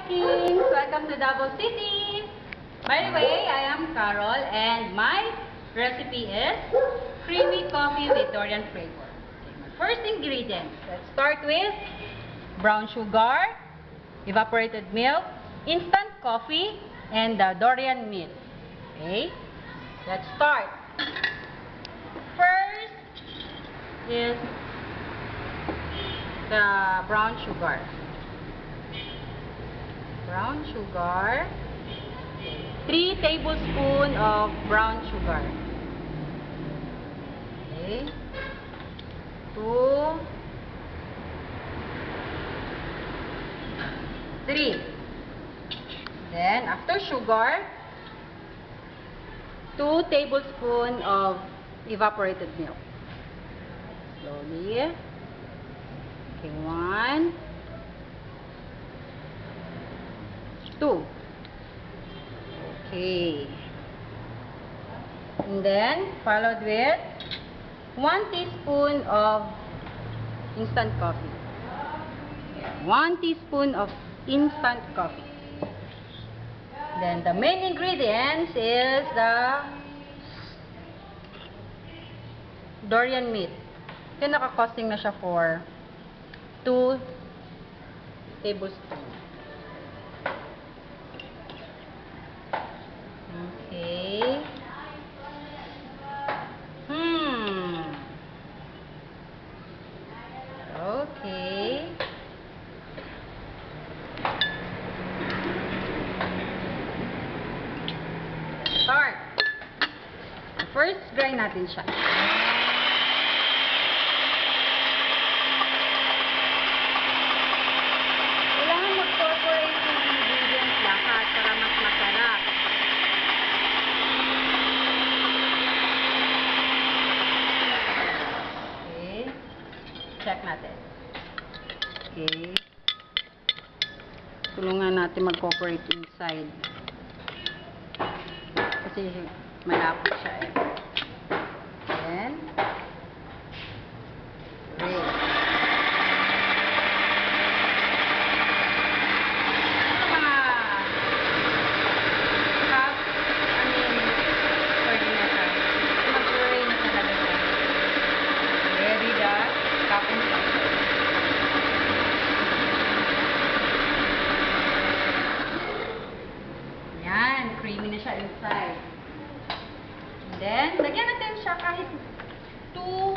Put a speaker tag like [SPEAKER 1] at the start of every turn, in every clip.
[SPEAKER 1] Kings! Welcome to Davao City! By the way, I am Carol and my recipe is creamy coffee with durian flavor. Okay, my first ingredients. Let's start with brown sugar, evaporated milk, instant coffee, and the durian meat. Okay, let's start. First is the brown sugar. Brown sugar. 3 tablespoons of brown sugar. Okay. 2, 3. Then, after sugar, 2 tablespoons of evaporated milk. Slowly. Okay, 1, 2. Okay. And then, followed with 1 teaspoon of instant coffee. 1 teaspoon of instant coffee. Then, the main ingredients is the durian meat. Kaya nakakosting na siya for 2 tablespoons. Okay. Okay. Start. First, grind natin siya. Kailangan mag-incorporate yung ingredients lahat para mas masarap. Check natin. Okay. Tulungan natin mag-cooperate inside. Kasi malapot siya eh. Then, okay. Yan, creamy na siya inside. And then, lagyan natin siya kahit 2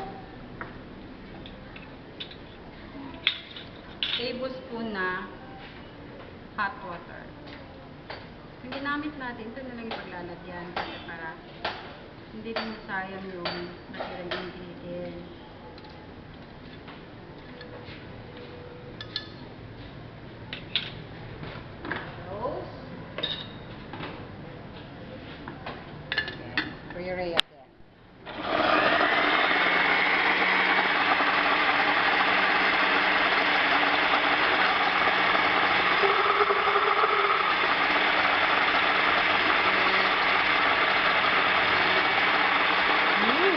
[SPEAKER 1] tablespoon na hot water. Yung ginamit natin, ito na lang ipaglalagyan para hindi rin masayang yung natirang ingredients. Puree again.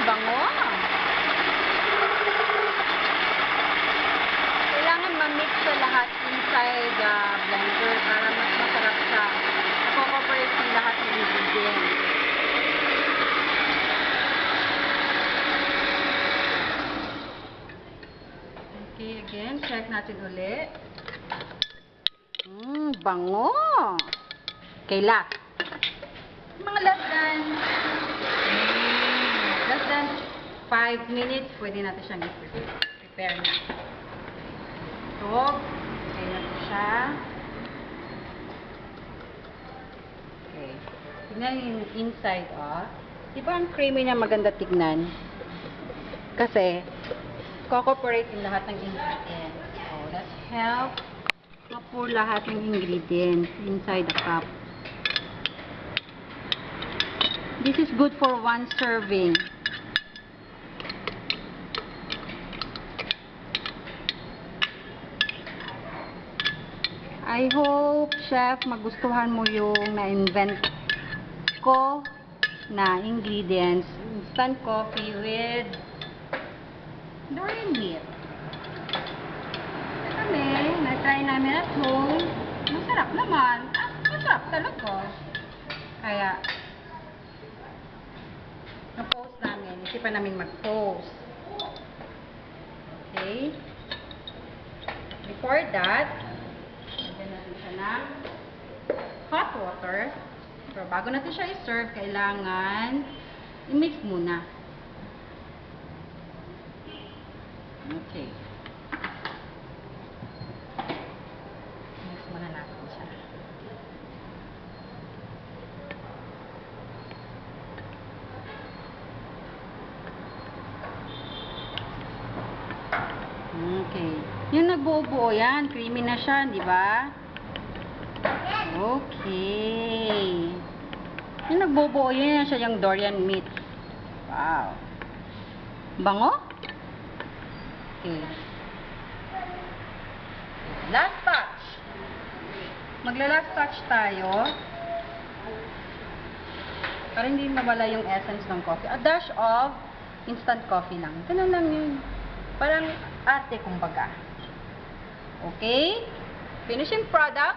[SPEAKER 1] Bango. Kailangan ma-mix siya lahat inside the blender para mas masarap siya. Nako-cooperate yung lahat ng ingredients. Okay, again, check natin ulit. Bango! Okay, last. Mga less than 5 minutes, pwede natin siyang i-prepare na. So, okay na ito siya. Okay. Tignan yung inside, oh. Di ba ang creamy niya maganda tignan? Kasi, cooperate in lahat ng ingredients. So, let's help ma-pour lahat ng ingredients inside the cup. This is good for 1 serving. I hope, Chef, magustuhan mo yung na-invent ko na ingredients. Instant coffee with durian meat. Kami, na-try namin at home. Sarap naman. Masarap talaga. Kaya, na-post namin. Isipan namin mag-post. Okay? Before that, lagyan natin siya ng hot water. Pero bago natin siya i-serve, kailangan i-mix muna. Okay. Mix muna natin siya. Okay. Yung nagbuo-buo yan, creamy na siya, di ba? Okay. Yung nagbuo-buo yan siya, yung durian meat. Wow. Bango? Okay. Last touch. Magla-last touch tayo. Para hindi mawala yung essence ng coffee. A dash of instant coffee lang. Ganun lang yun. Parang ate, kumbaga. Okay? Finishing product,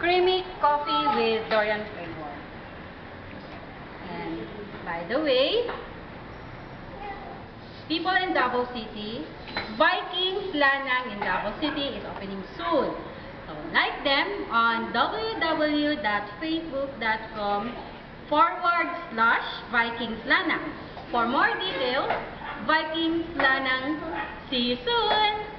[SPEAKER 1] creamy coffee with durian flavor. And by the way, people in Davao City, Vikings Lanang in Davao City is opening soon. So like them on www.facebook.com/Vikings Lanang. For more details, Vikings Lanang. See you soon!